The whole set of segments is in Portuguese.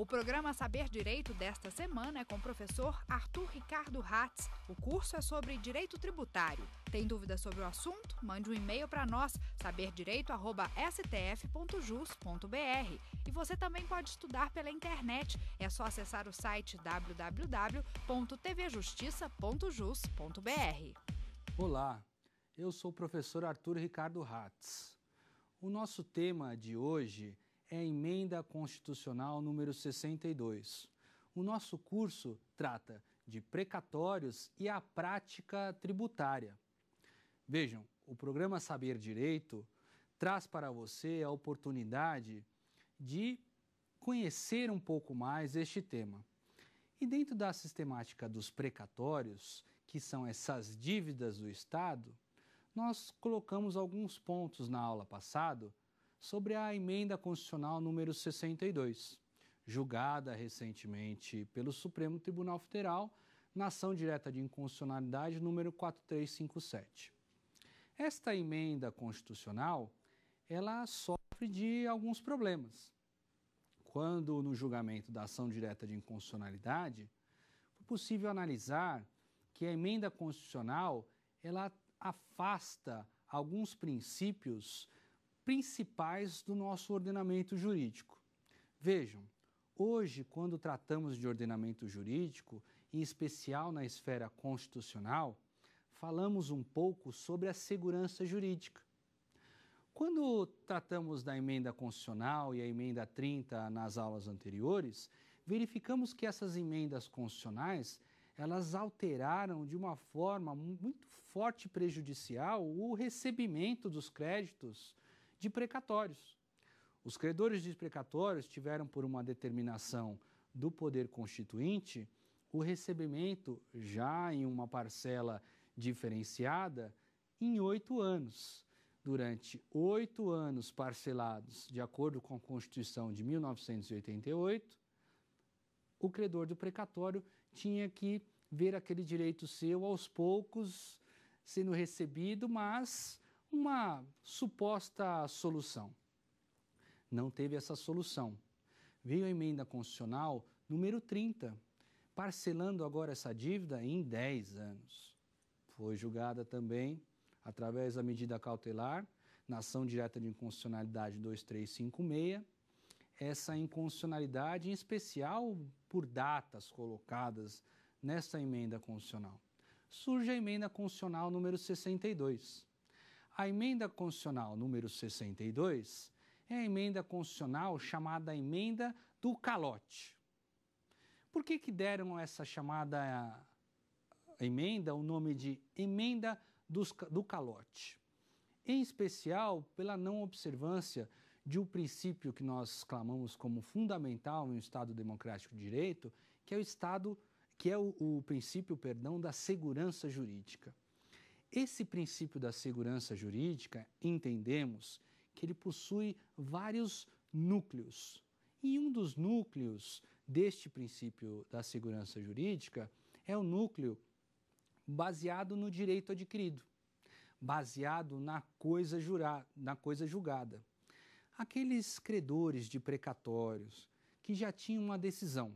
O programa Saber Direito desta semana é com o professor Arthur Ricardo Hatz. O curso é sobre direito tributário. Tem dúvidas sobre o assunto? Mande um e-mail para nós, saberdireito@stf.jus.br. E você também pode estudar pela internet. É só acessar o site www.tvjustiça.jus.br. Olá, eu sou o professor Arthur Ricardo Hatz. O nosso tema de hoje é a Emenda Constitucional número 62. O nosso curso trata de precatórios e a prática tributária. Vejam, o programa Saber Direito traz para você a oportunidade de conhecer um pouco mais este tema. E dentro da sistemática dos precatórios, que são essas dívidas do Estado, nós colocamos alguns pontos na aula passada sobre a Emenda Constitucional número 62, julgada recentemente pelo Supremo Tribunal Federal na ação direta de inconstitucionalidade número 4357. Esta emenda constitucional, ela sofre de alguns problemas. Quando no julgamento da ação direta de inconstitucionalidade, foi possível analisar que a emenda constitucional, ela afasta alguns princípios principais do nosso ordenamento jurídico. Vejam, hoje, quando tratamos de ordenamento jurídico, em especial na esfera constitucional, falamos um pouco sobre a segurança jurídica. Quando tratamos da emenda constitucional e a emenda 30 nas aulas anteriores, verificamos que essas emendas constitucionais, elas alteraram de uma forma muito forte e prejudicial o recebimento dos créditos de precatórios. Os credores de precatórios tiveram, por uma determinação do Poder Constituinte, o recebimento já em uma parcela diferenciada em 8 anos. Durante 8 anos parcelados, de acordo com a Constituição de 1988, o credor do precatório tinha que ver aquele direito seu aos poucos sendo recebido, mas uma suposta solução. Não teve essa solução. Veio a emenda constitucional número 30, parcelando agora essa dívida em 10 anos. Foi julgada também através da medida cautelar, na ação direta de inconstitucionalidade 2356, essa inconstitucionalidade em especial por datas colocadas nessa emenda constitucional. Surge a emenda constitucional número 62. A emenda constitucional número 62 é a emenda constitucional chamada emenda do calote. Por que deram essa chamada emenda o nome de emenda do calote? Em especial pela não observância de um princípio que nós clamamos como fundamental no Estado Democrático de Direito, que é o princípio da segurança jurídica. Esse princípio da segurança jurídica, entendemos que ele possui vários núcleos. E um dos núcleos deste princípio da segurança jurídica é o núcleo baseado no direito adquirido, baseado na coisa julgada. Aqueles credores de precatórios que já tinham uma decisão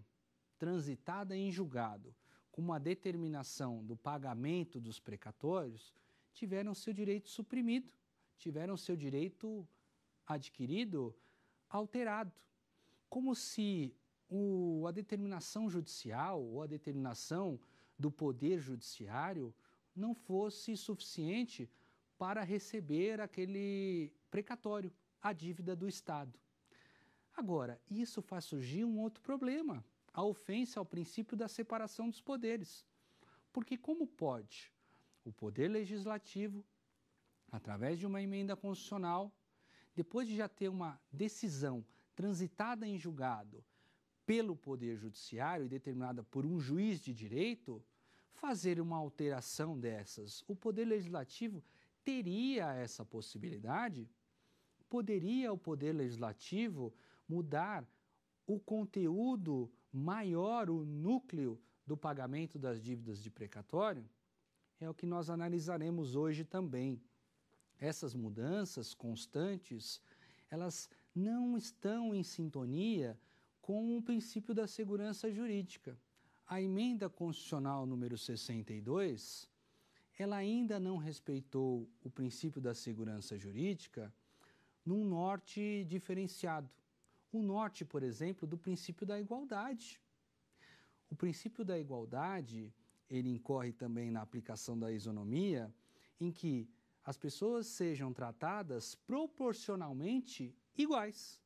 transitada em julgado, com uma determinação do pagamento dos precatórios, tiveram seu direito suprimido, tiveram seu direito adquirido alterado, como se a determinação judicial ou a determinação do Poder Judiciário não fosse suficiente para receber aquele precatório, a dívida do Estado. Agora, isso faz surgir um outro problema, a ofensa ao princípio da separação dos poderes. Porque como pode o Poder Legislativo, através de uma emenda constitucional, depois de já ter uma decisão transitada em julgado pelo Poder Judiciário e determinada por um juiz de direito, fazer uma alteração dessas? O Poder Legislativo teria essa possibilidade? Poderia o Poder Legislativo mudar o conteúdo maior, o núcleo do pagamento das dívidas de precatório? É o que nós analisaremos hoje também. Essas mudanças constantes, elas não estão em sintonia com o princípio da segurança jurídica. A emenda constitucional número 62, ela ainda não respeitou o princípio da segurança jurídica num norte diferenciado. O norte, por exemplo, do princípio da igualdade. O princípio da igualdade, ele incorre também na aplicação da isonomia, em que as pessoas sejam tratadas proporcionalmente iguais.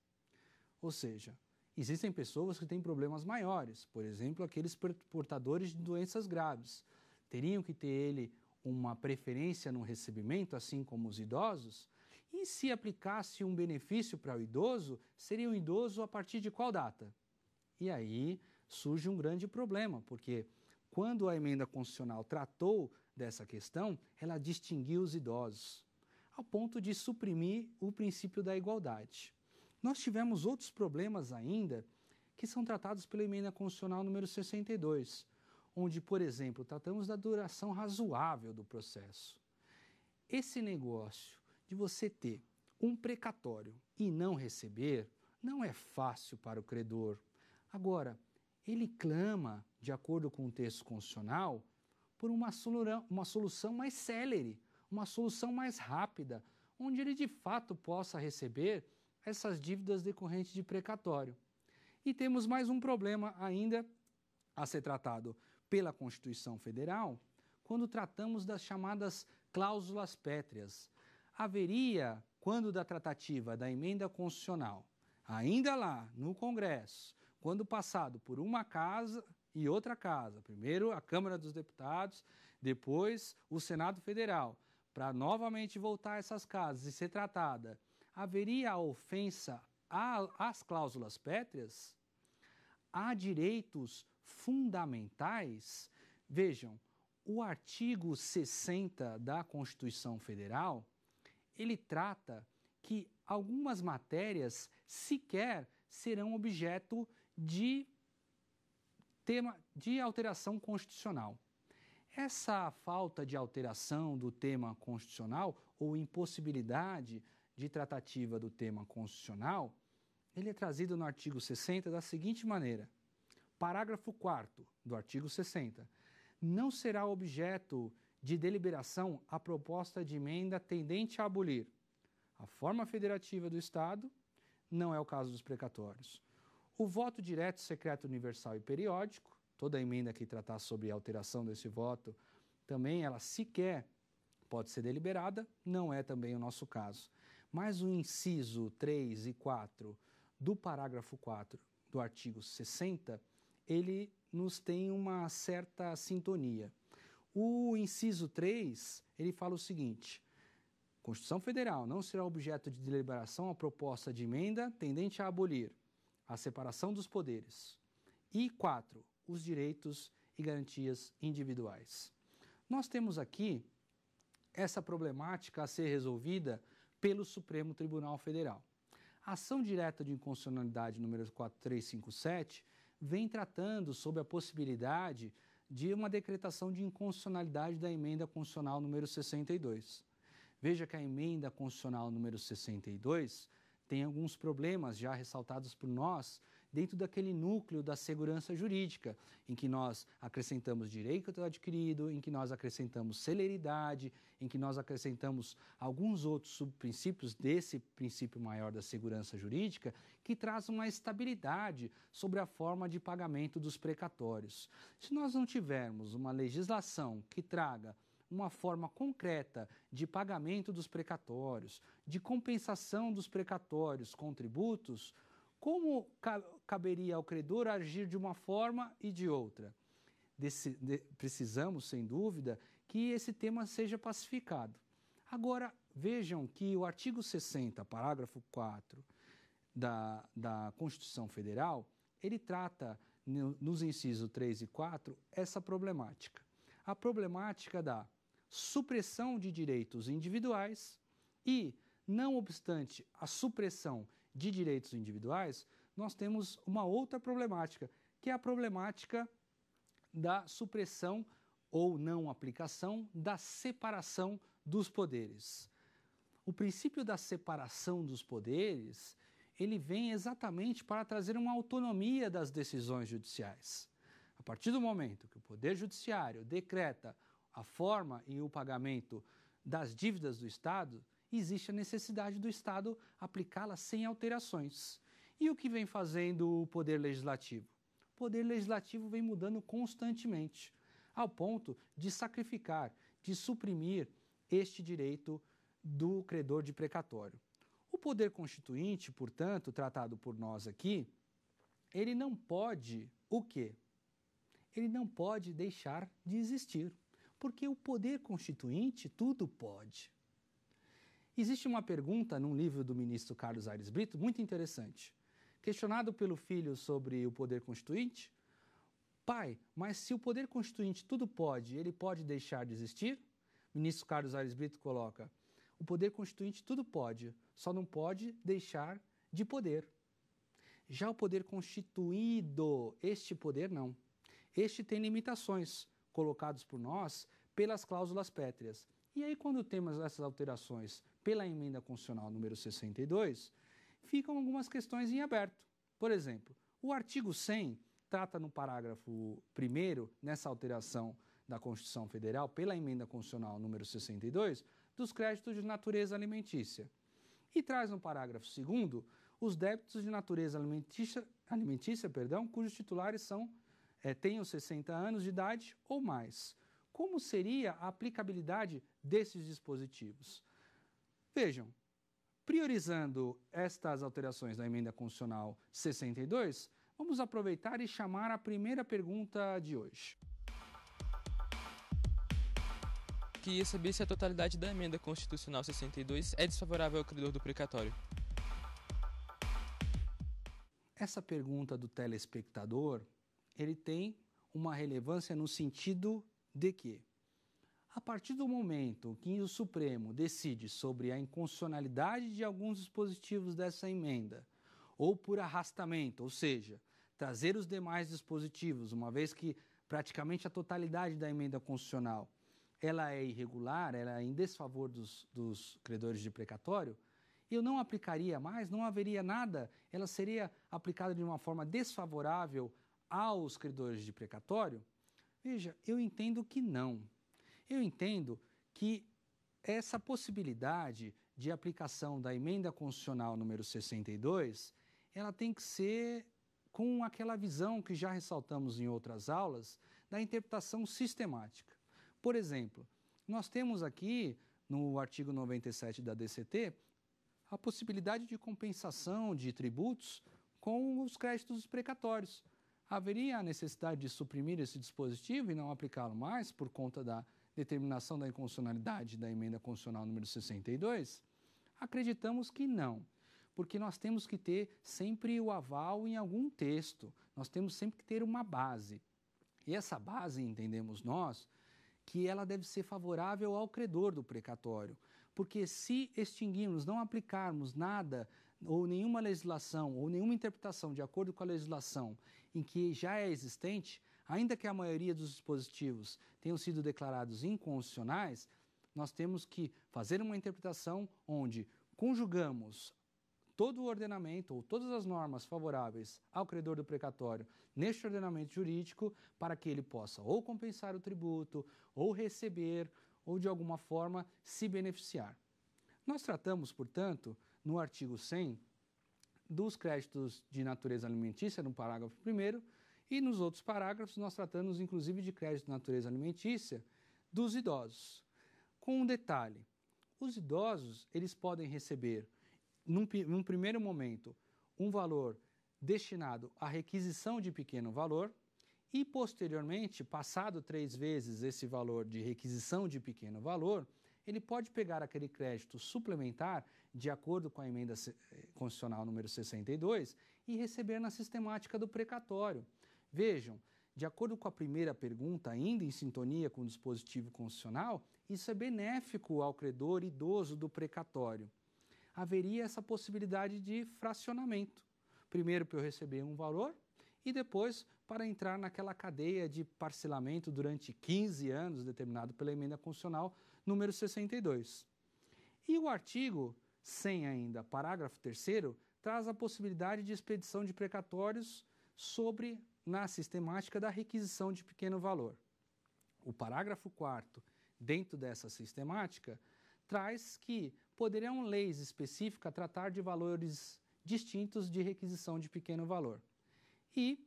Ou seja, existem pessoas que têm problemas maiores, por exemplo, aqueles portadores de doenças graves. Teriam que ter uma preferência no recebimento, assim como os idosos? E se aplicasse um benefício para o idoso, seria um idoso a partir de qual data? E aí surge um grande problema, porque quando a emenda constitucional tratou dessa questão, ela distinguiu os idosos, ao ponto de suprimir o princípio da igualdade. Nós tivemos outros problemas ainda que são tratados pela emenda constitucional número 62, onde, por exemplo, tratamos da duração razoável do processo. Esse negócio de você ter um precatório e não receber não é fácil para o credor. Agora, ele clama, de acordo com o texto constitucional, por uma solução mais célere, uma solução mais rápida, onde ele de fato possa receber essas dívidas decorrentes de precatório. E temos mais um problema ainda a ser tratado pela Constituição Federal, quando tratamos das chamadas cláusulas pétreas. Haveria, quando da tratativa da emenda constitucional, ainda lá no Congresso, quando passado por uma casa e outra casa, primeiro a Câmara dos Deputados, depois o Senado Federal, para novamente voltar a essas casas e ser tratada, haveria a ofensa às cláusulas pétreas? Há direitos fundamentais? Vejam, o artigo 60 da Constituição Federal, ele trata que algumas matérias sequer serão objeto de alteração constitucional. Essa falta de alteração do tema constitucional ou impossibilidade de tratativa do tema constitucional, ele é trazido no artigo 60 da seguinte maneira: parágrafo 4º do artigo 60. Não será objeto de deliberação a proposta de emenda tendente a abolir a forma federativa do Estado, não é o caso dos precatórios. O voto direto, secreto, universal e periódico, toda emenda que tratar sobre a alteração desse voto, também ela sequer pode ser deliberada, não é também o nosso caso. Mas o inciso 3 e 4 do parágrafo 4 do artigo 60, ele nos tem uma certa sintonia. O inciso 3, ele fala o seguinte: Constituição Federal não será objeto de deliberação a proposta de emenda tendente a abolir a separação dos poderes. E 4, os direitos e garantias individuais. Nós temos aqui essa problemática a ser resolvida pelo Supremo Tribunal Federal. A ação direta de inconstitucionalidade número 4357 vem tratando sobre a possibilidade de uma decretação de inconstitucionalidade da emenda constitucional número 62. Veja que a emenda constitucional número 62 tem alguns problemas já ressaltados por nós dentro daquele núcleo da segurança jurídica, em que nós acrescentamos direito adquirido, em que nós acrescentamos celeridade, em que nós acrescentamos alguns outros subprincípios desse princípio maior da segurança jurídica, que traz uma estabilidade sobre a forma de pagamento dos precatórios. Se nós não tivermos uma legislação que traga uma forma concreta de pagamento dos precatórios, de compensação dos precatórios com tributos, como caberia ao credor agir de uma forma e de outra? Precisamos, sem dúvida, que esse tema seja pacificado. Agora, vejam que o artigo 60, parágrafo 4 da Constituição Federal, ele trata, nos incisos 3 e 4, essa problemática. A problemática da supressão de direitos individuais e, não obstante a supressão de direitos individuais, nós temos uma outra problemática, que é a problemática da supressão ou não aplicação da separação dos poderes. O princípio da separação dos poderes, ele vem exatamente para trazer uma autonomia das decisões judiciais. A partir do momento que o Poder Judiciário decreta a forma e o pagamento das dívidas do Estado, existe a necessidade do Estado aplicá-las sem alterações. E o que vem fazendo o Poder Legislativo? O Poder Legislativo vem mudando constantemente, ao ponto de sacrificar, de suprimir este direito do credor de precatório. O Poder Constituinte, portanto, tratado por nós aqui, ele não pode o quê? Ele não pode deixar de existir, porque o Poder Constituinte tudo pode. Existe uma pergunta num livro do ministro Carlos Aires Brito muito interessante. Questionado pelo filho sobre o Poder Constituinte, pai, mas se o Poder Constituinte tudo pode, ele pode deixar de existir? O ministro Carlos Aires Brito coloca, o Poder Constituinte tudo pode, só não pode deixar de poder. Já o Poder Constituído, este poder não. Este tem limitações colocadas por nós pelas cláusulas pétreas. E aí, quando temos essas alterações pela emenda constitucional número 62, ficam algumas questões em aberto. Por exemplo, o artigo 100 trata no parágrafo 1º, nessa alteração da Constituição Federal, pela emenda constitucional número 62, dos créditos de natureza alimentícia. E traz no parágrafo 2º os débitos de natureza alimentícia, cujos titulares tenham 60 anos de idade ou mais. Como seria a aplicabilidade desses dispositivos? Vejam, priorizando estas alterações da emenda constitucional 62, vamos aproveitar e chamar a primeira pergunta de hoje. Queria saber se a totalidade da emenda constitucional 62 é desfavorável ao credor do precatório. Essa pergunta do telespectador, ele tem uma relevância no sentido de que, a partir do momento que o Supremo decide sobre a inconstitucionalidade de alguns dispositivos dessa emenda, ou por arrastamento, ou seja, trazer os demais dispositivos, uma vez que praticamente a totalidade da emenda constitucional ela é irregular, ela é em desfavor dos credores de precatório, eu não aplicaria mais, não haveria nada, ela seria aplicada de uma forma desfavorável aos credores de precatório? Veja, eu entendo que não. Eu entendo que essa possibilidade de aplicação da emenda constitucional número 62, ela tem que ser com aquela visão que já ressaltamos em outras aulas, da interpretação sistemática. Por exemplo, nós temos aqui, no artigo 97 da DCT, a possibilidade de compensação de tributos com os créditos precatórios. Haveria a necessidade de suprimir esse dispositivo e não aplicá-lo mais por conta da determinação da inconstitucionalidade da emenda constitucional número 62? Acreditamos que não, porque nós temos que ter sempre o aval em algum texto, nós temos sempre que ter uma base. E essa base, entendemos nós, que ela deve ser favorável ao credor do precatório, porque se extinguirmos, não aplicarmos nada, ou nenhuma legislação, ou nenhuma interpretação de acordo com a legislação em que já é existente, ainda que a maioria dos dispositivos tenham sido declarados inconstitucionais, nós temos que fazer uma interpretação onde conjugamos todo o ordenamento ou todas as normas favoráveis ao credor do precatório neste ordenamento jurídico para que ele possa ou compensar o tributo, ou receber, ou de alguma forma se beneficiar. Nós tratamos, portanto, no artigo 100, dos créditos de natureza alimentícia, no parágrafo 1º, e nos outros parágrafos nós tratamos inclusive de crédito de natureza alimentícia dos idosos. Com um detalhe, os idosos eles podem receber num primeiro momento, um valor destinado à requisição de pequeno valor e, posteriormente, passado 3 vezes esse valor de requisição de pequeno valor, ele pode pegar aquele crédito suplementar, de acordo com a emenda constitucional número 62, e receber na sistemática do precatório. Vejam, de acordo com a primeira pergunta, ainda em sintonia com o dispositivo constitucional, isso é benéfico ao credor idoso do precatório. Haveria essa possibilidade de fracionamento. Primeiro para eu receber um valor e depois para entrar naquela cadeia de parcelamento durante 15 anos, determinado pela emenda constitucional número 62. E o artigo 100 ainda, parágrafo 3º, traz a possibilidade de expedição de precatórios na sistemática da requisição de pequeno valor. O parágrafo 4º, dentro dessa sistemática, traz que poderão leis específicas tratar de valores distintos de requisição de pequeno valor. E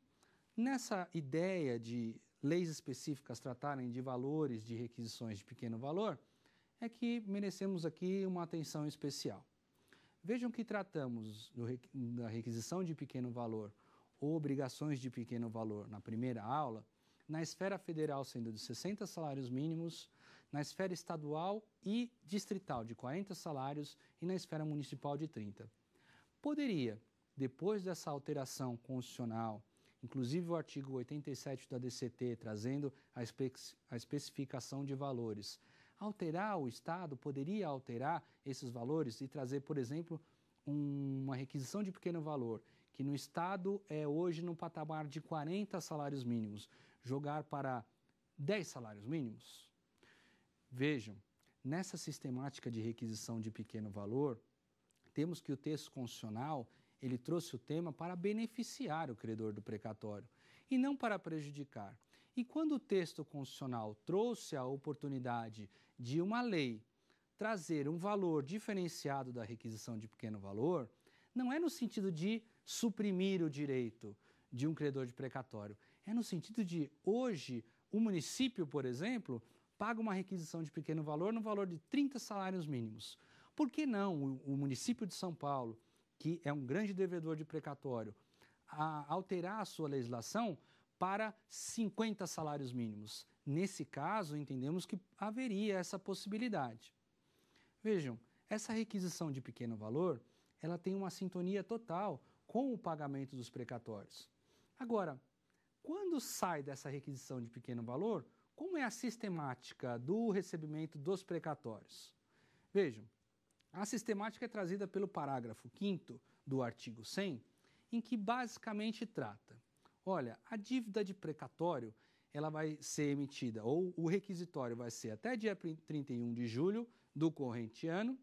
nessa ideia de leis específicas tratarem de valores de requisições de pequeno valor, é que merecemos aqui uma atenção especial. Vejam que tratamos da requisição de pequeno valor ou obrigações de pequeno valor na primeira aula, na esfera federal sendo de 60 salários mínimos, na esfera estadual e distrital de 40 salários e na esfera municipal de 30. Poderia, depois dessa alteração constitucional, inclusive o artigo 87 da DCT, trazendo a especificação de valores, o Estado poderia alterar esses valores e trazer, por exemplo, uma requisição de pequeno valor, que no Estado é hoje no patamar de 40 salários mínimos, jogar para 10 salários mínimos? Vejam, nessa sistemática de requisição de pequeno valor, temos que o texto constitucional ele trouxe o tema para beneficiar o credor do precatório e não para prejudicar. E quando o texto constitucional trouxe a oportunidade de uma lei trazer um valor diferenciado da requisição de pequeno valor, não é no sentido de suprimir o direito de um credor de precatório, é no sentido de, hoje, o município, por exemplo, paga uma requisição de pequeno valor no valor de 30 salários mínimos. Por que não o município de São Paulo, que é um grande devedor de precatório, alterar a sua legislação para 50 salários mínimos? Nesse caso, entendemos que haveria essa possibilidade. Vejam, essa requisição de pequeno valor, ela tem uma sintonia total com o pagamento dos precatórios. Agora, quando sai dessa requisição de pequeno valor, como é a sistemática do recebimento dos precatórios? Vejam, a sistemática é trazida pelo parágrafo 5º do artigo 100, em que basicamente trata, olha, a dívida de precatório, ela vai ser emitida, ou o requisitório vai ser até dia 31 de julho do corrente ano,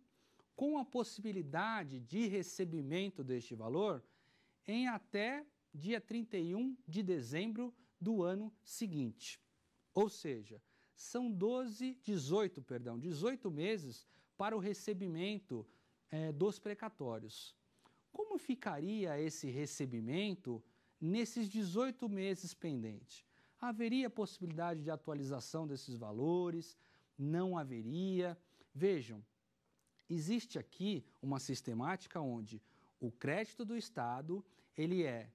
com a possibilidade de recebimento deste valor em até dia 31 de dezembro do ano seguinte. Ou seja, são 18 meses para o recebimento dos precatórios. Como ficaria esse recebimento nesses 18 meses pendentes? Haveria possibilidade de atualização desses valores? Não haveria? Vejam, existe aqui uma sistemática onde o crédito do Estado ele é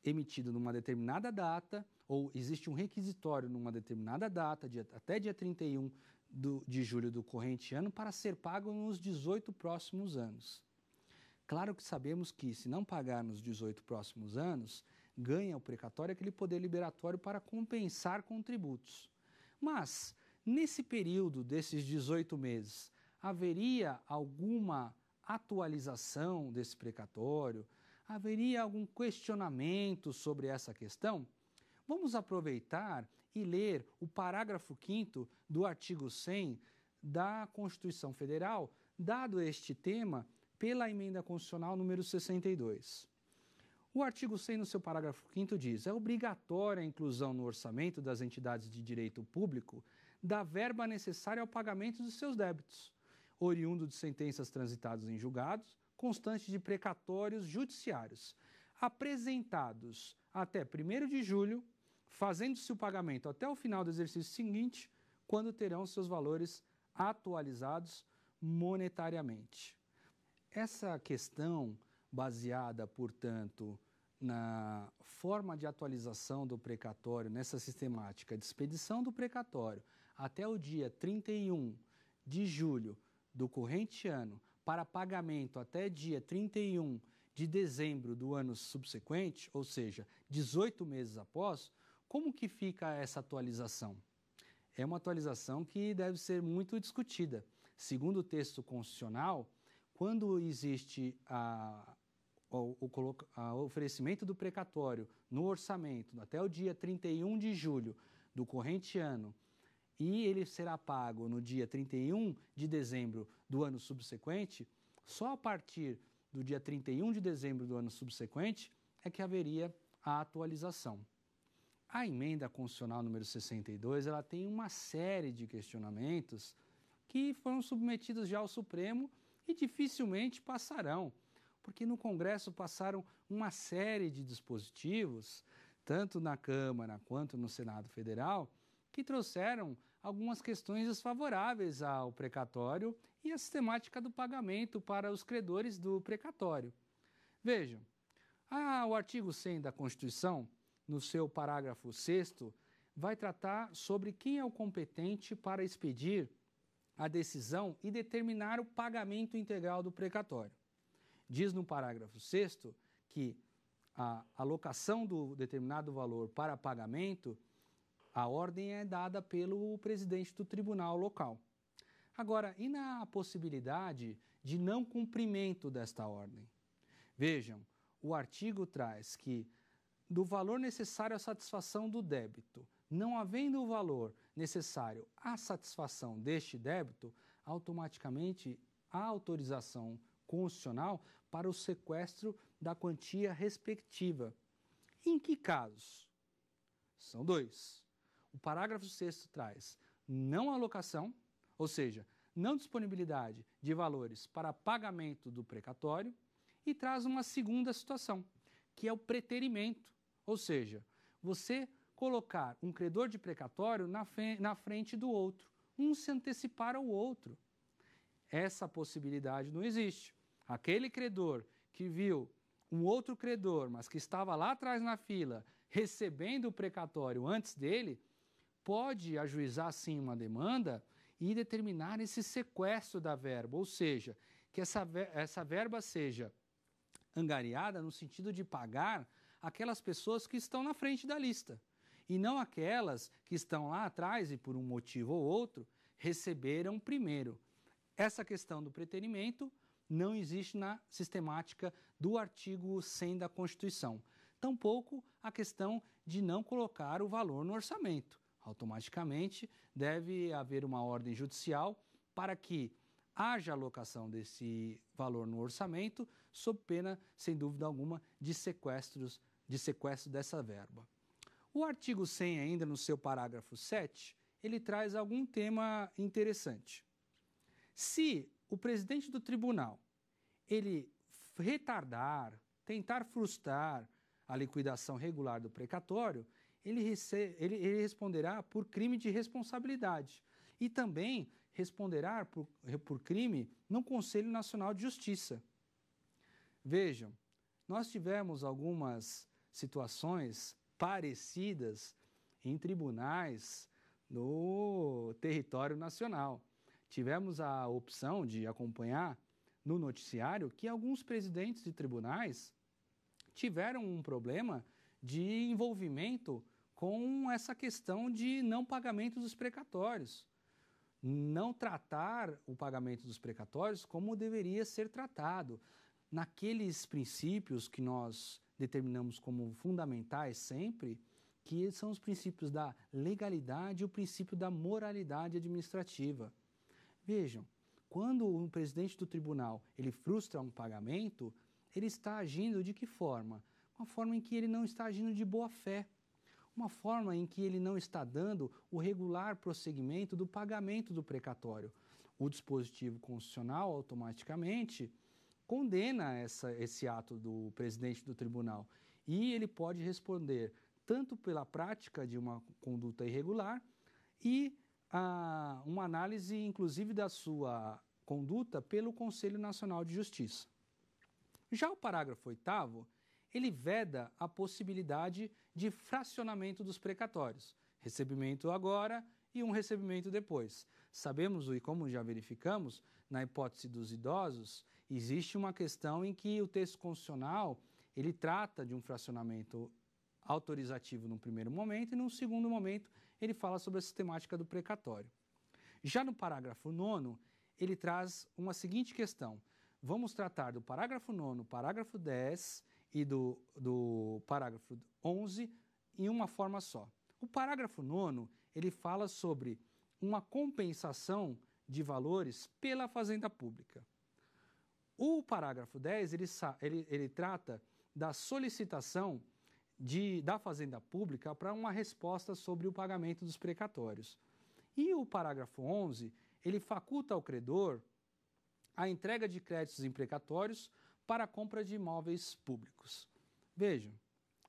emitido numa determinada data, ou existe um requisitório numa determinada data, até dia 31 de julho do corrente ano, para ser pago nos 18 próximos anos. Claro que sabemos que, se não pagar nos 18 próximos anos, ganha o precatório aquele poder liberatório para compensar com tributos. Mas, nesse período desses 18 meses, haveria alguma atualização desse precatório? Haveria algum questionamento sobre essa questão? Vamos aproveitar e ler o parágrafo 5º do artigo 100 da Constituição Federal, dado este tema pela Emenda Constitucional número 62. O artigo 100, no seu parágrafo 5º, diz: é obrigatória a inclusão no orçamento das entidades de direito público da verba necessária ao pagamento dos seus débitos, oriundo de sentenças transitadas em julgados, constantes de precatórios judiciários, apresentados até 1º de julho, fazendo-se o pagamento até o final do exercício seguinte, quando terão seus valores atualizados monetariamente. Essa questão, baseada, portanto, na forma de atualização do precatório, nessa sistemática de expedição do precatório até o dia 31 de julho do corrente ano, para pagamento até dia 31 de dezembro do ano subsequente, ou seja, 18 meses após, como que fica essa atualização? É uma atualização que deve ser muito discutida. Segundo o texto constitucional, quando existe o oferecimento do precatório no orçamento até o dia 31 de julho do corrente ano e ele será pago no dia 31 de dezembro do ano subsequente, só a partir do dia 31 de dezembro do ano subsequente é que haveria a atualização. A emenda constitucional número 62, ela tem uma série de questionamentos que foram submetidos já ao Supremo e dificilmente passarão, porque no Congresso passaram uma série de dispositivos, tanto na Câmara quanto no Senado Federal, que trouxeram algumas questões desfavoráveis ao precatório e à sistemática do pagamento para os credores do precatório. Vejam, o artigo 100 da Constituição, no seu parágrafo 6º, vai tratar sobre quem é o competente para expedir a decisão e determinar o pagamento integral do precatório. Diz no parágrafo 6º que a alocação do determinado valor para pagamento, a ordem é dada pelo presidente do tribunal local. Agora, e na possibilidade de não cumprimento desta ordem? Vejam, o artigo traz que do valor necessário à satisfação do débito, não havendo o valor necessário à satisfação deste débito, automaticamente há autorização constitucional para o sequestro da quantia respectiva. Em que casos? São dois. O parágrafo 6º traz não alocação, ou seja, não disponibilidade de valores para pagamento do precatório, e traz uma segunda situação, que é o preterimento, ou seja, você colocar um credor de precatório na frente do outro, um se antecipar ao outro. Essa possibilidade não existe. Aquele credor que viu um outro credor, mas que estava lá atrás na fila, recebendo o precatório antes dele, pode ajuizar sim uma demanda e determinar esse sequestro da verba, ou seja, que essa verba seja angariada no sentido de pagar aquelas pessoas que estão na frente da lista, e não aquelas que estão lá atrás e por um motivo ou outro receberam primeiro. Essa questão do preterimento não existe na sistemática do artigo 100 da Constituição. Tampouco a questão de não colocar o valor no orçamento. Automaticamente deve haver uma ordem judicial para que haja alocação desse valor no orçamento, sob pena, sem dúvida alguma, de sequestro dessa verba. O artigo 100, ainda no seu parágrafo 7, ele traz algum tema interessante. Se o presidente do tribunal ele retardar, tentar frustrar a liquidação regular do precatório, ele responderá por crime de responsabilidade e também responderá por crime no Conselho Nacional de Justiça. Vejam, nós tivemos algumas situações parecidas em tribunais no território nacional. Tivemos a opção de acompanhar no noticiário que alguns presidentes de tribunais tiveram um problema de envolvimento com essa questão de não pagamento dos precatórios. Não tratar o pagamento dos precatórios como deveria ser tratado. Naqueles princípios que nós determinamos como fundamentais sempre, que são os princípios da legalidade e o princípio da moralidade administrativa. Vejam, quando um presidente do tribunal ele frustra um pagamento, ele está agindo de que forma? Uma forma em que ele não está agindo de boa fé. Uma forma em que ele não está dando o regular prosseguimento do pagamento do precatório. O dispositivo constitucional automaticamente condena esse ato do presidente do tribunal e ele pode responder tanto pela prática de uma conduta irregular e uma análise, inclusive, da sua conduta pelo Conselho Nacional de Justiça. Já o parágrafo 8º, ele veda a possibilidade de fracionamento dos precatórios, recebimento agora e um recebimento depois. Sabemos, e como já verificamos, na hipótese dos idosos, existe uma questão em que o texto constitucional ele trata de um fracionamento autorizativo no primeiro momento e no segundo momento ele fala sobre a sistemática do precatório. Já no parágrafo 9º, ele traz uma seguinte questão. Vamos tratar do parágrafo 9º, parágrafo 10 e do parágrafo 11 em uma forma só. O parágrafo 9º, ele fala sobre uma compensação de valores pela Fazenda Pública. O parágrafo 10, ele trata da solicitação da Fazenda Pública para uma resposta sobre o pagamento dos precatórios. E o parágrafo 11, ele faculta ao credor a entrega de créditos em precatórios para a compra de imóveis públicos. Vejam,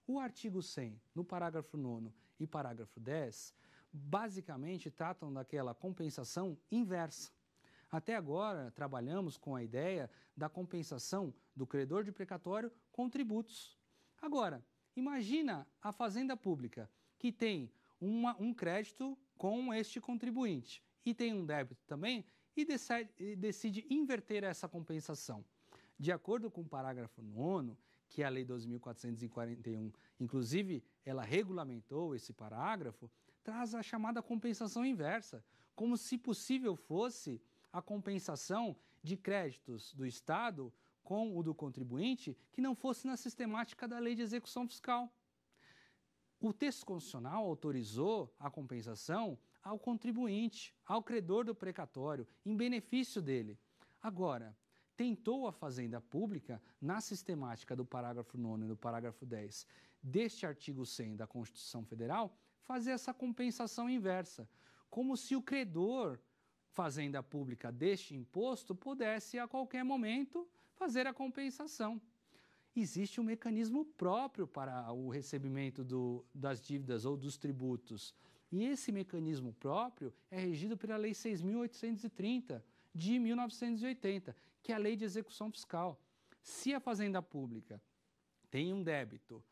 o artigo 100, no parágrafo 9º e parágrafo 10, basicamente tratam daquela compensação inversa. Até agora, trabalhamos com a ideia da compensação do credor de precatório com tributos. Agora, imagina a Fazenda Pública, que tem um crédito com este contribuinte e tem um débito também e decide inverter essa compensação. De acordo com o parágrafo 9º, que é a Lei 2.441, inclusive ela regulamentou esse parágrafo, traz a chamada compensação inversa, como se possível fosse a compensação de créditos do Estado com o do contribuinte que não fosse na sistemática da Lei de Execução Fiscal. O texto constitucional autorizou a compensação ao contribuinte, ao credor do precatório, em benefício dele. Agora, tentou a Fazenda Pública, na sistemática do parágrafo 9º e do parágrafo 10 deste artigo 100 da Constituição Federal, fazer essa compensação inversa, como se o credor Fazenda Pública deste imposto pudesse, a qualquer momento, fazer a compensação. Existe um mecanismo próprio para o recebimento das dívidas ou dos tributos. E esse mecanismo próprio é regido pela Lei 6.830, de 1980, que é a Lei de Execução Fiscal. Se a Fazenda Pública tem um débito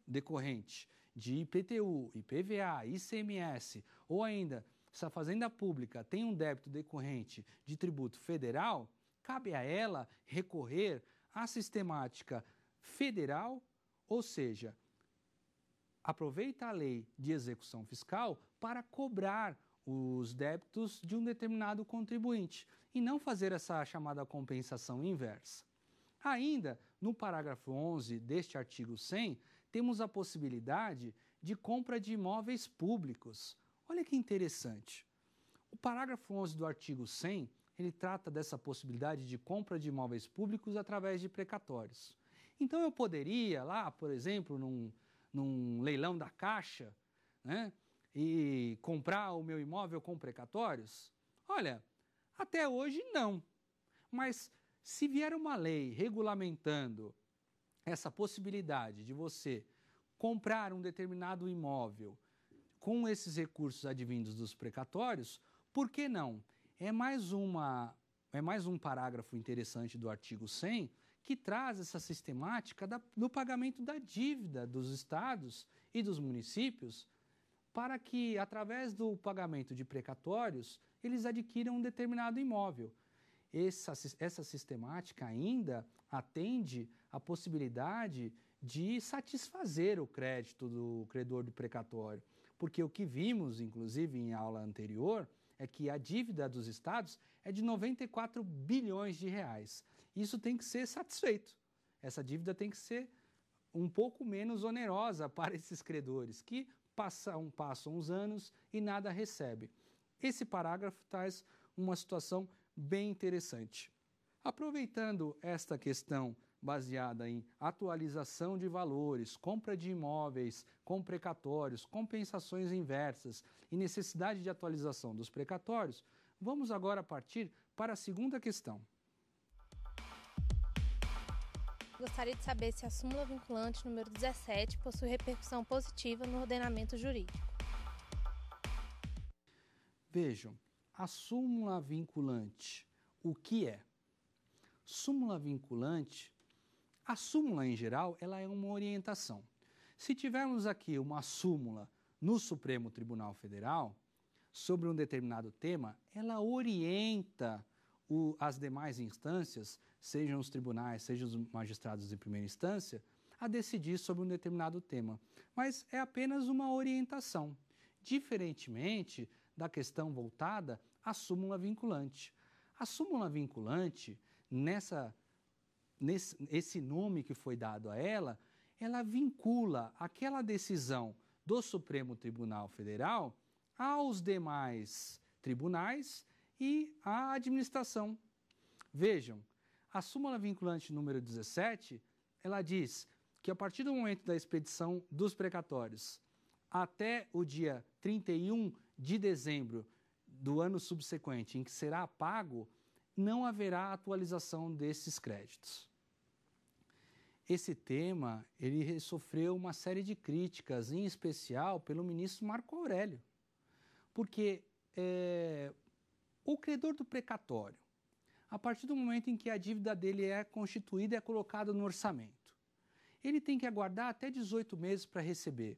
decorrente de IPTU, IPVA, ICMS, ou ainda, se a Fazenda Pública tem um débito decorrente de tributo federal, cabe a ela recorrer à sistemática federal, ou seja, aproveita a Lei de Execução Fiscal para cobrar os débitos de um determinado contribuinte e não fazer essa chamada compensação inversa. Ainda, no parágrafo 11 deste artigo 100, temos a possibilidade de compra de imóveis públicos. Olha que interessante. O parágrafo 11 do artigo 100, ele trata dessa possibilidade de compra de imóveis públicos através de precatórios. Então eu poderia lá, por exemplo, num leilão da Caixa, né, e comprar o meu imóvel com precatórios? Olha, até hoje não. Mas se vier uma lei regulamentando essa possibilidade de você comprar um determinado imóvel com esses recursos advindos dos precatórios, por que não? É mais um parágrafo interessante do artigo 100 que traz essa sistemática do pagamento da dívida dos estados e dos municípios para que, através do pagamento de precatórios, eles adquiram um determinado imóvel. Essa sistemática ainda atende à possibilidade de satisfazer o crédito do credor do precatório, porque o que vimos, inclusive, em aula anterior, é que a dívida dos estados é de 94 bilhões de reais. Isso tem que ser satisfeito. Essa dívida tem que ser um pouco menos onerosa para esses credores, que passam uns anos e nada recebem. Esse parágrafo traz uma situação bem interessante. Aproveitando esta questão baseada em atualização de valores, compra de imóveis com precatórios, compensações inversas e necessidade de atualização dos precatórios, vamos agora partir para a segunda questão. Gostaria de saber se a súmula vinculante número 17 possui repercussão positiva no ordenamento jurídico. Vejam, a súmula vinculante, o que é? Súmula vinculante, a súmula em geral, ela é uma orientação. Se tivermos aqui uma súmula no Supremo Tribunal Federal sobre um determinado tema, ela orienta as demais instâncias, sejam os tribunais, sejam os magistrados de primeira instância, a decidir sobre um determinado tema. Mas é apenas uma orientação, diferentemente da questão voltada à súmula vinculante. A súmula vinculante, esse nome que foi dado a ela, ela vincula aquela decisão do Supremo Tribunal Federal aos demais tribunais e à administração. Vejam, A súmula vinculante número 17, ela diz que a partir do momento da expedição dos precatórios até o dia 31 de dezembro do ano subsequente em que será pago, não haverá atualização desses créditos. Esse tema, ele sofreu uma série de críticas, em especial pelo ministro Marco Aurélio, porque o credor do precatório, a partir do momento em que a dívida dele é constituída e é colocada no orçamento, ele tem que aguardar até 18 meses para receber.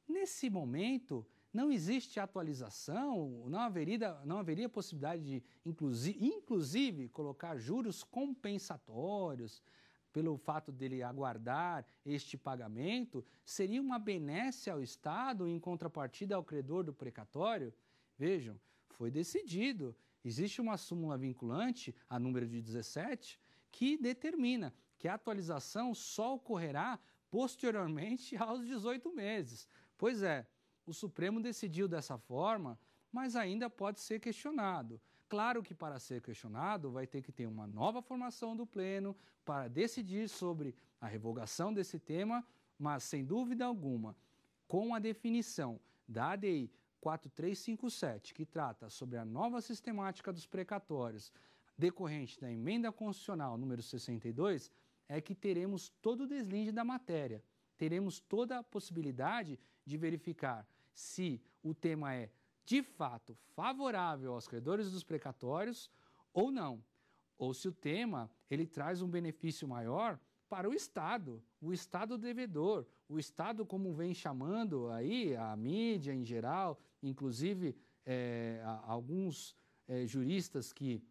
Nesse momento, não existe atualização, não haveria possibilidade de, inclusive, colocar juros compensatórios pelo fato dele aguardar este pagamento. Seria uma benesse ao Estado em contrapartida ao credor do precatório? Vejam, foi decidido. Existe uma súmula vinculante, a número de 17, que determina que a atualização só ocorrerá posteriormente aos 18 meses. Pois é, o Supremo decidiu dessa forma, mas ainda pode ser questionado. Claro que para ser questionado vai ter que ter uma nova formação do Pleno para decidir sobre a revogação desse tema, mas sem dúvida alguma, com a definição da ADI 4357, que trata sobre a nova sistemática dos precatórios decorrente da emenda constitucional número 62, é que teremos todo o deslinde da matéria, teremos toda a possibilidade de verificar se o tema é de fato favorável aos credores dos precatórios ou não, ou se o tema ele traz um benefício maior para o Estado devedor, o Estado, como vem chamando aí a mídia em geral, inclusive alguns juristas que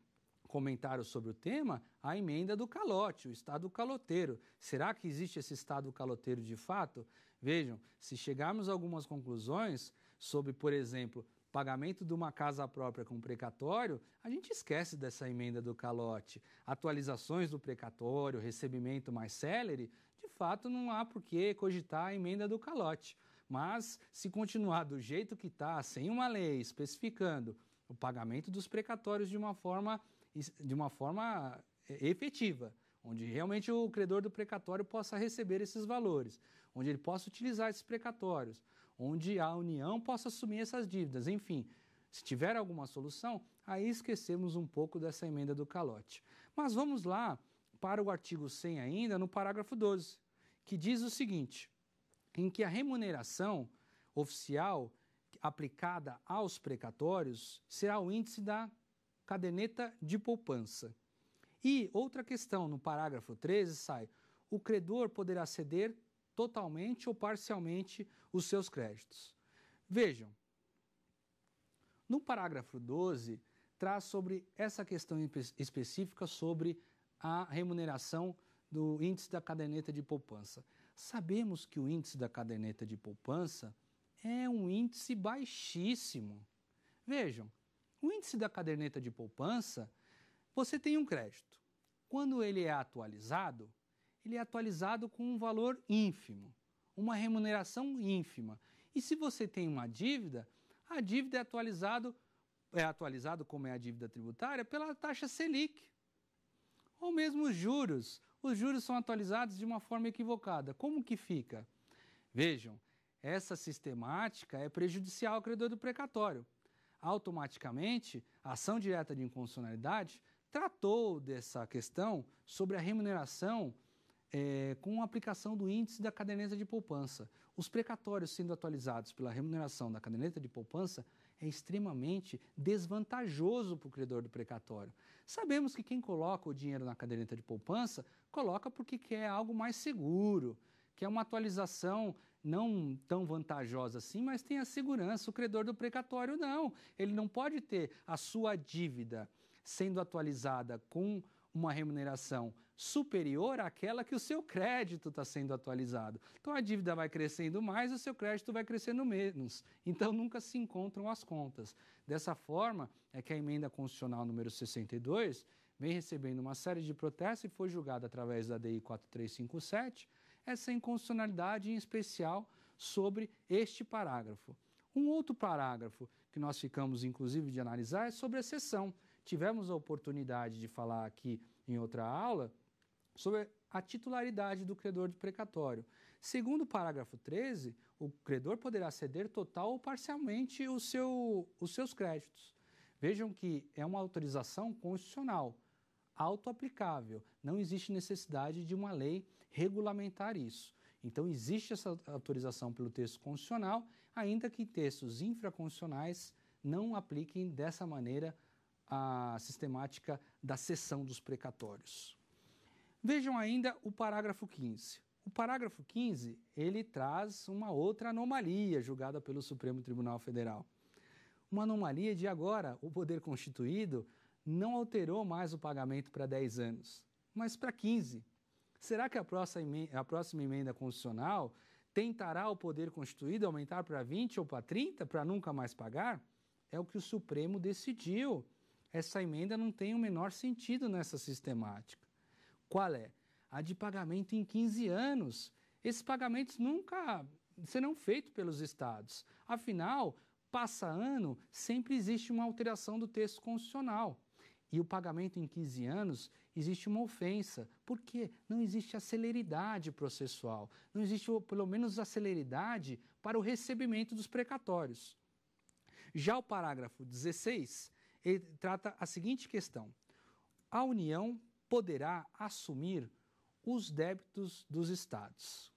comentaram sobre o tema, a emenda do calote, o Estado caloteiro. Será que existe esse Estado caloteiro de fato? Vejam, se chegarmos a algumas conclusões sobre, por exemplo, pagamento de uma casa própria com precatório, a gente esquece dessa emenda do calote. Atualizações do precatório, recebimento mais célere, de fato não há por que cogitar a emenda do calote. Mas, se continuar do jeito que está, sem uma lei especificando o pagamento dos precatórios de uma forma efetiva, onde realmente o credor do precatório possa receber esses valores, onde ele possa utilizar esses precatórios, onde a União possa assumir essas dívidas, enfim, se tiver alguma solução, aí esquecemos um pouco dessa emenda do calote. Mas vamos lá para o artigo 100 ainda, no parágrafo 12, que diz o seguinte, em que a remuneração oficial aplicada aos precatórios será o índice da caderneta de poupança. E outra questão, no parágrafo 13 sai, o credor poderá ceder totalmente ou parcialmente os seus créditos. Vejam, no parágrafo 12, traz sobre essa questão específica sobre a remuneração do índice da caderneta de poupança. Sabemos que o índice da caderneta de poupança é um índice baixíssimo. Vejam, o índice da caderneta de poupança, você tem um crédito. Quando ele é atualizado com um valor ínfimo, uma remuneração ínfima. E se você tem uma dívida, a dívida é atualizado como é a dívida tributária pela taxa Selic. Ou mesmo os juros. Os juros são atualizados de uma forma equivocada. Como que fica? Vejam, essa sistemática é prejudicial ao credor do precatório. Automaticamente, a ação direta de inconstitucionalidade tratou dessa questão sobre a remuneração com a aplicação do índice da caderneta de poupança. Os precatórios sendo atualizados pela remuneração da caderneta de poupança é extremamente desvantajoso para o credor do precatório. Sabemos que quem coloca o dinheiro na caderneta de poupança, coloca porque quer algo mais seguro, quer uma atualização não tão vantajosa assim, mas tem a segurança. O credor do precatório não. Ele não pode ter a sua dívida sendo atualizada com uma remuneração superior àquela que o seu crédito está sendo atualizado. Então a dívida vai crescendo mais, o seu crédito vai crescendo menos. Então nunca se encontram as contas. Dessa forma é que a emenda constitucional número 62 vem recebendo uma série de protestos e foi julgada através da ADI 4357, essa inconstitucionalidade em especial sobre este parágrafo. Um outro parágrafo que nós ficamos inclusive de analisar é sobre a cessão. Tivemos a oportunidade de falar aqui em outra aula, sobre a titularidade do credor de precatório. Segundo o parágrafo 13, o credor poderá ceder total ou parcialmente os seus créditos. Vejam que é uma autorização constitucional, autoaplicável. Não existe necessidade de uma lei regulamentar isso. Então, existe essa autorização pelo texto constitucional, ainda que textos infraconstitucionais não apliquem dessa maneira a sistemática da cessão dos precatórios. Vejam ainda o parágrafo 15. O parágrafo 15, ele traz uma outra anomalia julgada pelo Supremo Tribunal Federal. Uma anomalia de agora, o poder constituído não alterou mais o pagamento para 10 anos, mas para 15. Será que a próxima emenda constitucional tentará o poder constituído aumentar para 20 ou para 30 para nunca mais pagar? É o que o Supremo decidiu. Essa emenda não tem o menor sentido nessa sistemática. Qual é? A de pagamento em 15 anos. Esses pagamentos nunca serão feitos pelos estados. Afinal, passa ano, sempre existe uma alteração do texto constitucional. E o pagamento em 15 anos, existe uma ofensa. Por quê? Não existe a celeridade processual. Não existe, pelo menos, a celeridade para o recebimento dos precatórios. Já o parágrafo 16, ele trata a seguinte questão. A União poderá assumir os débitos dos estados.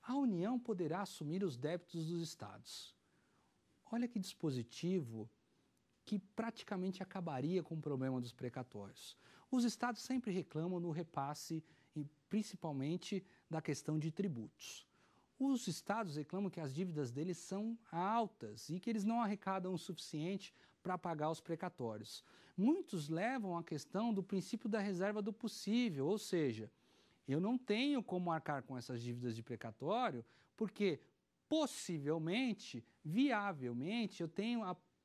A União poderá assumir os débitos dos estados. Olha que dispositivo que praticamente acabaria com o problema dos precatórios. Os estados sempre reclamam no repasse, principalmente da questão de tributos. Os estados reclamam que as dívidas deles são altas e que eles não arrecadam o suficiente para pagar os precatórios. Muitos levam a questão do princípio da reserva do possível, ou seja, eu não tenho como arcar com essas dívidas de precatório porque possivelmente, viavelmente, eu tenho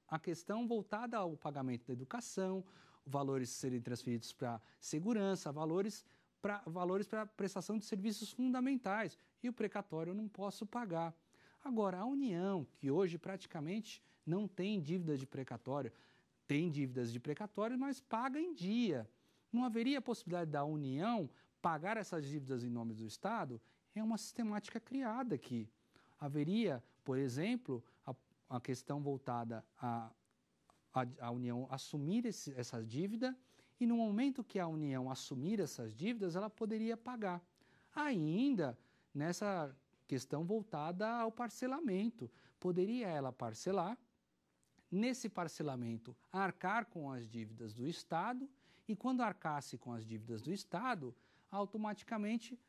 a questão voltada ao pagamento da educação, valores serem transferidos para segurança, valores para prestação de serviços fundamentais, e o precatório eu não posso pagar. Agora, a União, que hoje praticamente não tem dívidas de precatório, tem dívidas de precatório, mas paga em dia. Não haveria a possibilidade da União pagar essas dívidas em nome do Estado? É uma sistemática criada aqui. Haveria, por exemplo, a questão voltada a União assumir essa dívida e no momento que a União assumir essas dívidas, ela poderia pagar. Ainda nessa questão voltada ao parcelamento, poderia ela parcelar, nesse parcelamento arcar com as dívidas do Estado e quando arcasse com as dívidas do Estado, automaticamente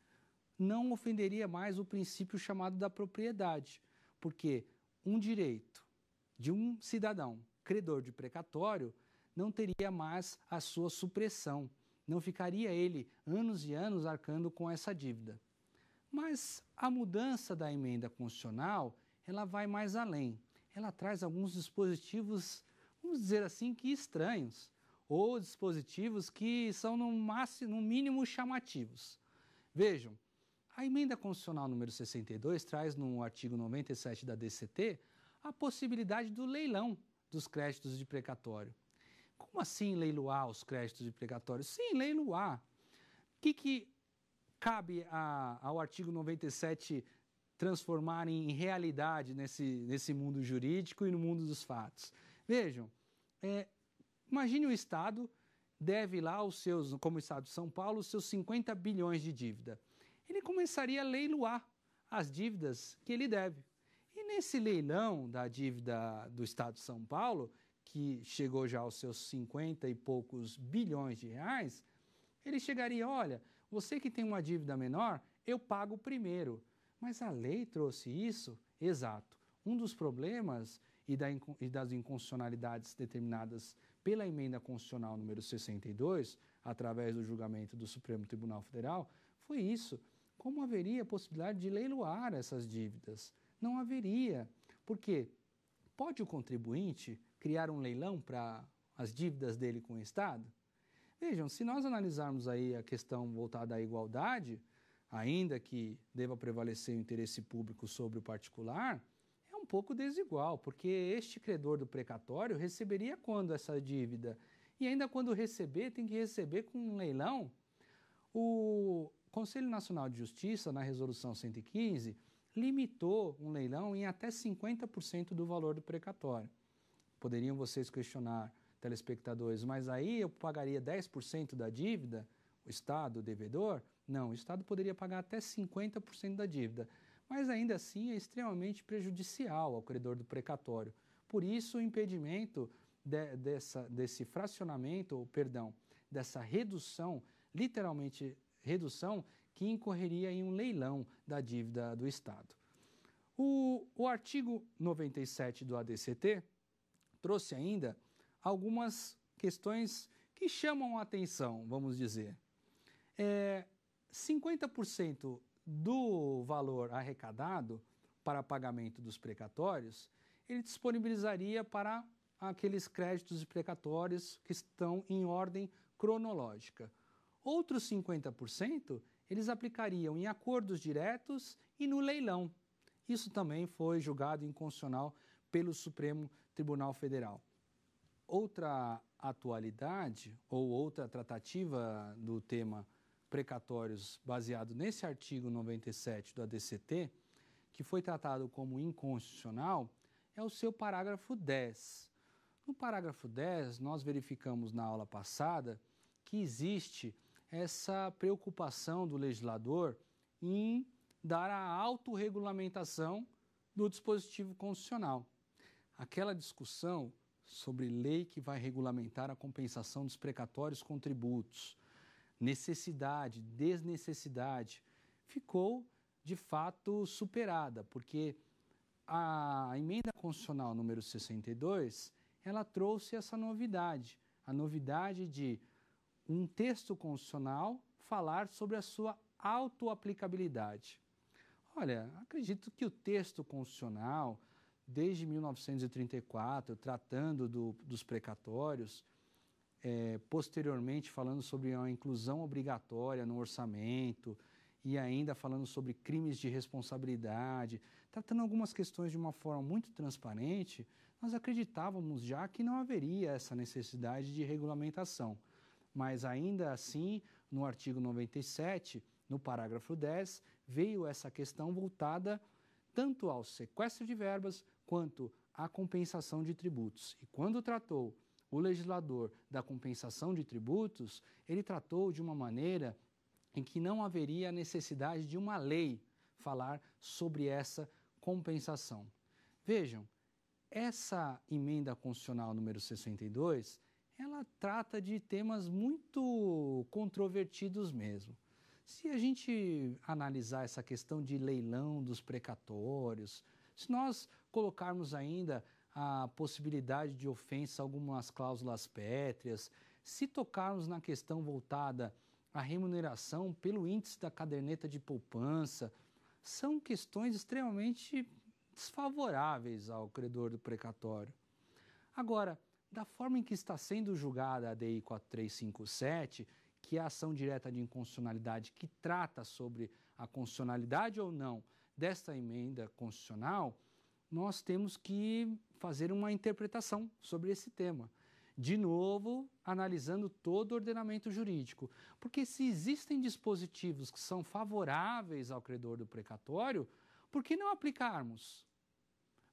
não ofenderia mais o princípio chamado da propriedade, porque um direito de um cidadão credor de precatório não teria mais a sua supressão, não ficaria ele anos e anos arcando com essa dívida. Mas a mudança da emenda constitucional, ela vai mais além. Ela traz alguns dispositivos, vamos dizer assim, que estranhos, ou dispositivos que são no mínimo chamativos. Vejam, a emenda constitucional número 62 traz no artigo 97 da DCT a possibilidade do leilão dos créditos de precatório. Como assim leiloar os créditos de precatório? Sim, leiloar. O que cabe ao artigo 97 transformar em realidade nesse mundo jurídico e no mundo dos fatos? Vejam, imagine o Estado deve lá como o Estado de São Paulo, os seus 50 bilhões de dívida. Ele começaria a leiloar as dívidas que ele deve. E nesse leilão da dívida do Estado de São Paulo, que chegou já aos seus 50 e poucos bilhões de reais, ele chegaria, olha, você que tem uma dívida menor, eu pago primeiro. Mas a lei trouxe isso? Exato. Um dos problemas e das inconstitucionalidades determinadas pela emenda constitucional número 62, através do julgamento do Supremo Tribunal Federal, foi isso. Como haveria a possibilidade de leiloar essas dívidas? Não haveria. Por quê? Pode o contribuinte criar um leilão para as dívidas dele com o Estado? Vejam, se nós analisarmos aí a questão voltada à igualdade, ainda que deva prevalecer o interesse público sobre o particular, é um pouco desigual, porque este credor do precatório receberia quando essa dívida? E ainda quando receber, tem que receber com um leilão. O Conselho Nacional de Justiça, na Resolução 115, limitou um leilão em até 50% do valor do precatório. Poderiam vocês questionar, telespectadores, mas aí eu pagaria 10% da dívida, o Estado, o devedor? Não, o Estado poderia pagar até 50% da dívida, mas ainda assim é extremamente prejudicial ao credor do precatório. Por isso, o impedimento desse fracionamento, dessa redução, literalmente redução, que incorreria em um leilão da dívida do Estado. O artigo 97 do ADCT trouxe ainda algumas questões que chamam a atenção, vamos dizer. 50% do valor arrecadado para pagamento dos precatórios, ele disponibilizaria para aqueles créditos e precatórios que estão em ordem cronológica. Outros 50%, eles aplicariam em acordos diretos e no leilão. Isso também foi julgado inconstitucional pelo Supremo Tribunal Federal. Outra atualidade ou outra tratativa do tema precatórios baseado nesse artigo 97 do ADCT, que foi tratado como inconstitucional, é o seu parágrafo 10. No parágrafo 10, nós verificamos na aula passada que existe essa preocupação do legislador em dar a autorregulamentação do dispositivo constitucional. Aquela discussão sobre lei que vai regulamentar a compensação dos precatórios com tributos, necessidade, desnecessidade, ficou de fato superada, porque a emenda constitucional número 62, ela trouxe essa novidade, a novidade de um texto constitucional falar sobre a sua autoaplicabilidade. Olha, acredito que o texto constitucional, desde 1934, tratando dos precatórios, posteriormente falando sobre a inclusão obrigatória no orçamento e ainda falando sobre crimes de responsabilidade, tratando algumas questões de uma forma muito transparente, nós acreditávamos já que não haveria essa necessidade de regulamentação. Mas ainda assim, no artigo 97, no parágrafo 10, veio essa questão voltada tanto ao sequestro de verbas quanto à compensação de tributos. E quando tratou o legislador da compensação de tributos, ele tratou de uma maneira em que não haveria necessidade de uma lei falar sobre essa compensação. Vejam, essa emenda constitucional número 62, ela trata de temas muito controvertidos mesmo. Se a gente analisar essa questão de leilão dos precatórios, se nós colocarmos ainda a possibilidade de ofensa a algumas cláusulas pétreas, se tocarmos na questão voltada à remuneração pelo índice da caderneta de poupança, são questões extremamente desfavoráveis ao credor do precatório. Agora, da forma em que está sendo julgada a DI 4357, que é a ação direta de inconstitucionalidade que trata sobre a constitucionalidade ou não desta emenda constitucional, nós temos que fazer uma interpretação sobre esse tema. De novo, analisando todo o ordenamento jurídico. Porque se existem dispositivos que são favoráveis ao credor do precatório, por que não aplicarmos?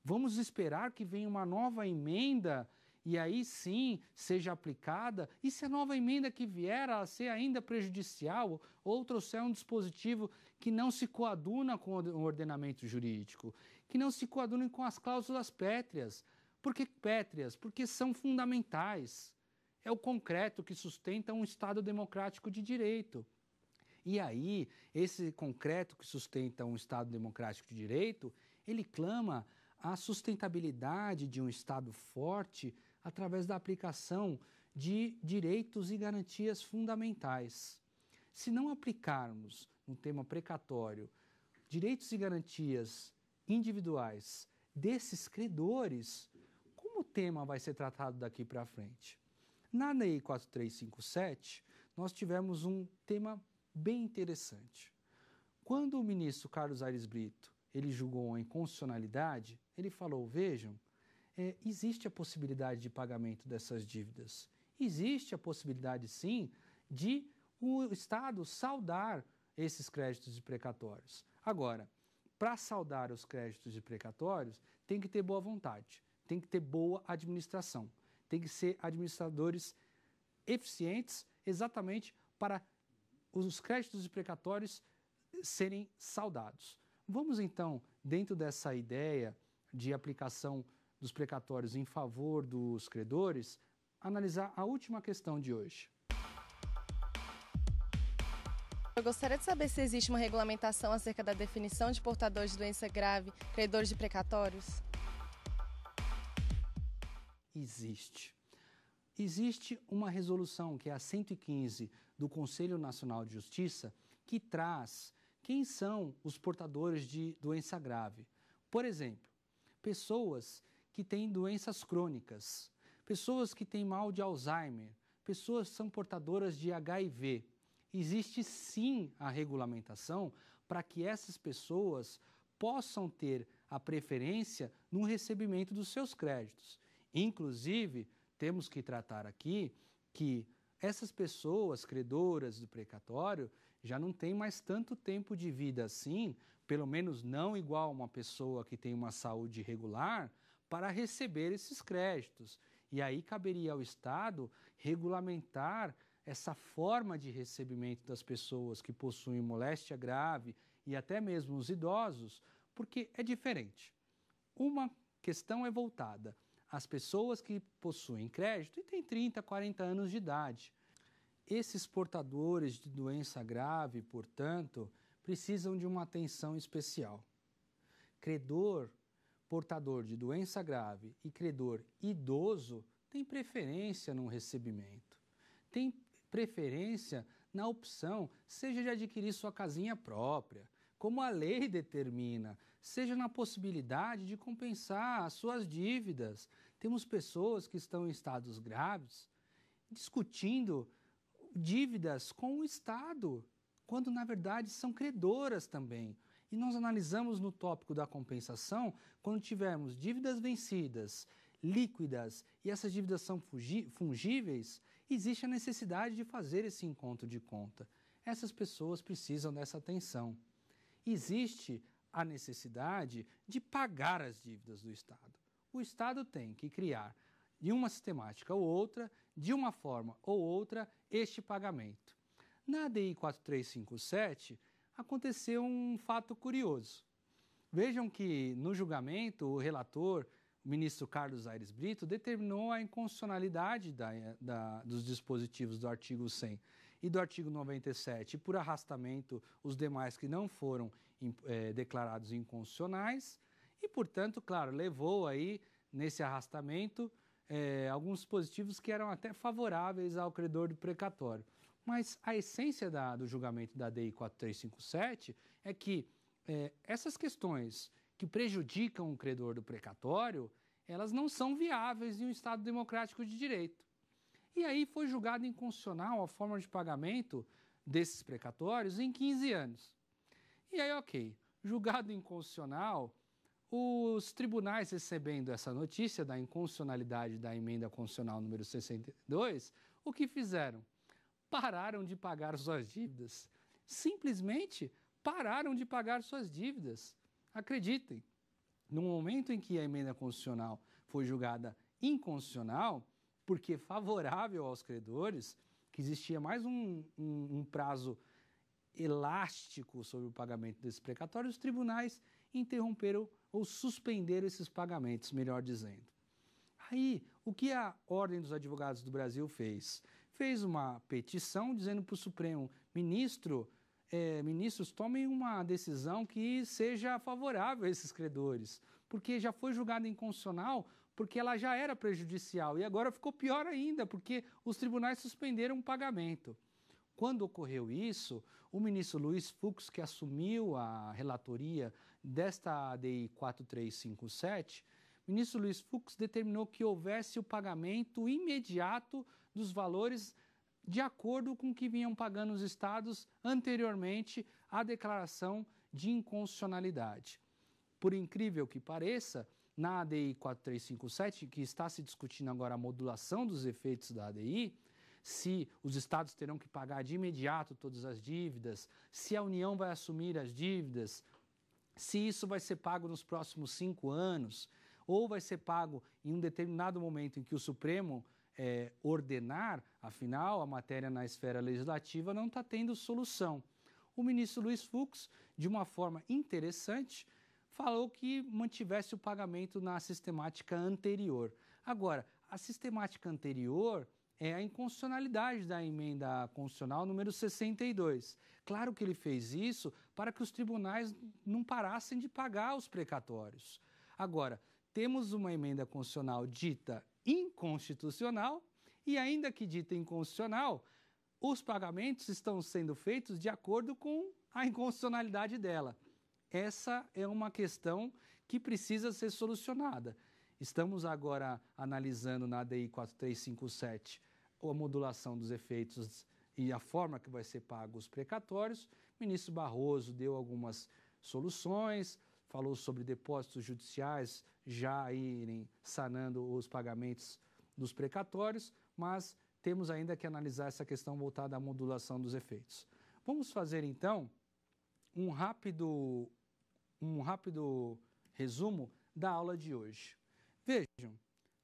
Vamos esperar que venha uma nova emenda e aí sim seja aplicada, e se a nova emenda que vier a ser ainda prejudicial ou trouxer um dispositivo que não se coaduna com o ordenamento jurídico, que não se coadune com as cláusulas pétreas. Por que pétreas? Porque são fundamentais. É o concreto que sustenta um Estado democrático de direito. E aí, esse concreto que sustenta um Estado democrático de direito, ele clama a sustentabilidade de um Estado forte através da aplicação de direitos e garantias fundamentais. Se não aplicarmos no tema precatório direitos e garantias individuais desses credores, como o tema vai ser tratado daqui para frente? Na Lei 4357, nós tivemos um tema bem interessante. Quando o ministro Carlos Aires Brito ele julgou a inconstitucionalidade, ele falou, vejam, existe a possibilidade de pagamento dessas dívidas. Existe a possibilidade, sim, de o Estado saldar esses créditos de precatórios. Agora, para saldar os créditos de precatórios, tem que ter boa vontade, tem que ter boa administração, tem que ser administradores eficientes exatamente para os créditos de precatórios serem saldados. Vamos então, dentro dessa ideia de aplicação dos precatórios em favor dos credores, analisar a última questão de hoje. Eu gostaria de saber se existe uma regulamentação acerca da definição de portadores de doença grave, credores de precatórios. Existe. Existe uma resolução, que é a 115 do Conselho Nacional de Justiça, que traz quem são os portadores de doença grave. Por exemplo, pessoas que têm doenças crônicas, pessoas que têm mal de Alzheimer, pessoas que são portadoras de HIV. Existe sim a regulamentação para que essas pessoas possam ter a preferência no recebimento dos seus créditos. Inclusive, temos que tratar aqui que essas pessoas credoras do precatório já não têm mais tanto tempo de vida assim, pelo menos não igual a uma pessoa que tem uma saúde regular, para receber esses créditos. E aí caberia ao Estado regulamentar essa forma de recebimento das pessoas que possuem moléstia grave e até mesmo os idosos, porque é diferente. Uma questão é voltada às pessoas que possuem crédito e têm 30, 40 anos de idade. Esses portadores de doença grave, portanto, precisam de uma atenção especial. Credor portador de doença grave e credor idoso tem preferência no recebimento. Tem preferência na opção, seja de adquirir sua casinha própria, como a lei determina, seja na possibilidade de compensar as suas dívidas. Temos pessoas que estão em estados graves discutindo dívidas com o Estado, quando na verdade são credoras também. E nós analisamos no tópico da compensação, quando tivermos dívidas vencidas, líquidas, e essas dívidas são fungíveis, existe a necessidade de fazer esse encontro de conta. Essas pessoas precisam dessa atenção. Existe a necessidade de pagar as dívidas do Estado. O Estado tem que criar, de uma sistemática ou outra, de uma forma ou outra, este pagamento. Na ADI 4357, aconteceu um fato curioso. Vejam que, no julgamento, o relator, o ministro Carlos Aires Brito, determinou a inconstitucionalidade dos dispositivos do artigo 100 e do artigo 97, e por arrastamento, os demais que não foram declarados inconstitucionais, e, portanto, claro, levou aí, nesse arrastamento, alguns dispositivos que eram até favoráveis ao credor do precatório. Mas a essência do julgamento da ADI 4357 é que essas questões que prejudicam o credor do precatório, elas não são viáveis em um Estado democrático de direito. E aí foi julgado inconstitucional a forma de pagamento desses precatórios em 15 anos. E aí, ok, julgado inconstitucional, os tribunais recebendo essa notícia da inconstitucionalidade da emenda constitucional número 62, o que fizeram? Pararam de pagar suas dívidas. Simplesmente pararam de pagar suas dívidas. Acreditem, no momento em que a emenda constitucional foi julgada inconstitucional, porque favorável aos credores, que existia mais um prazo elástico sobre o pagamento desses precatórios, os tribunais interromperam ou suspenderam esses pagamentos, melhor dizendo. Aí, o que a Ordem dos Advogados do Brasil fez? Fez uma petição dizendo para o Supremo, ministros, tomem uma decisão que seja favorável a esses credores, porque já foi julgada inconstitucional, porque ela já era prejudicial, e agora ficou pior ainda, porque os tribunais suspenderam o pagamento. Quando ocorreu isso, o ministro Luiz Fux, que assumiu a relatoria desta ADI 4357, o ministro Luiz Fux determinou que houvesse o pagamento imediato dos valores de acordo com o que vinham pagando os estados anteriormente à declaração de inconstitucionalidade. Por incrível que pareça, na ADI 4357, que está se discutindo agora a modulação dos efeitos da ADI, se os estados terão que pagar de imediato todas as dívidas, se a União vai assumir as dívidas, se isso vai ser pago nos próximos 5 anos, ou vai ser pago em um determinado momento em que o Supremo ordenar, afinal, a matéria na esfera legislativa não está tendo solução. O ministro Luiz Fux, de uma forma interessante, falou que mantivesse o pagamento na sistemática anterior. Agora, a sistemática anterior é a inconstitucionalidade da emenda constitucional número 62. Claro que ele fez isso para que os tribunais não parassem de pagar os precatórios. Agora, temos uma emenda constitucional dita inconstitucional e, ainda que dita inconstitucional, os pagamentos estão sendo feitos de acordo com a inconstitucionalidade dela. Essa é uma questão que precisa ser solucionada. Estamos agora analisando na ADI 4357 a modulação dos efeitos e a forma que vai ser pago os precatórios. O ministro Barroso deu algumas soluções, falou sobre depósitos judiciais já irem sanando os pagamentos dos precatórios, mas temos ainda que analisar essa questão voltada à modulação dos efeitos. Vamos fazer, então, um rápido resumo da aula de hoje. Vejam,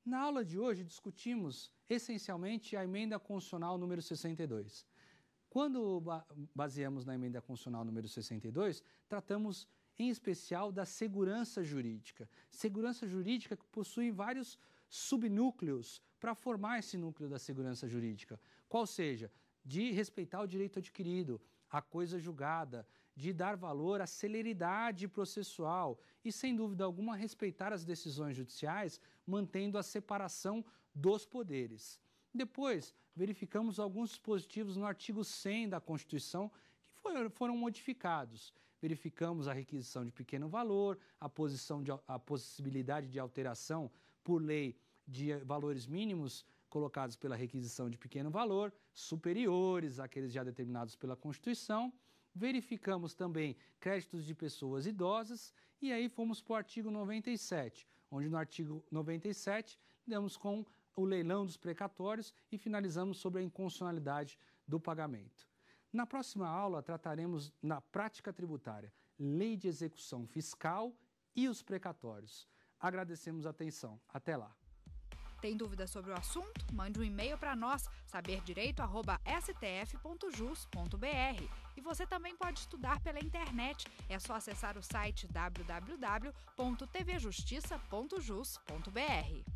na aula de hoje discutimos essencialmente a emenda constitucional número 62. Quando baseamos na emenda constitucional número 62, tratamos em especial da segurança jurídica. Segurança jurídica que possui vários subnúcleos para formar esse núcleo da segurança jurídica. Qual seja, de respeitar o direito adquirido, a coisa julgada, de dar valor à celeridade processual e, sem dúvida alguma, respeitar as decisões judiciais, mantendo a separação dos poderes. Depois, verificamos alguns dispositivos no artigo 100 da Constituição que foram modificados. Verificamos a requisição de pequeno valor, a possibilidade de alteração por lei de valores mínimos colocados pela requisição de pequeno valor, superiores àqueles já determinados pela Constituição. Verificamos também créditos de pessoas idosas e aí fomos para o artigo 97, onde no artigo 97 demos com o leilão dos precatórios e finalizamos sobre a inconstitucionalidade do pagamento. Na próxima aula trataremos na prática tributária, lei de execução fiscal e os precatórios. Agradecemos a atenção. Até lá. Tem dúvida sobre o assunto? Mande um e-mail para nós, saberdireito@stf.jus.br. E você também pode estudar pela internet. É só acessar o site www.tvjustiça.jus.br.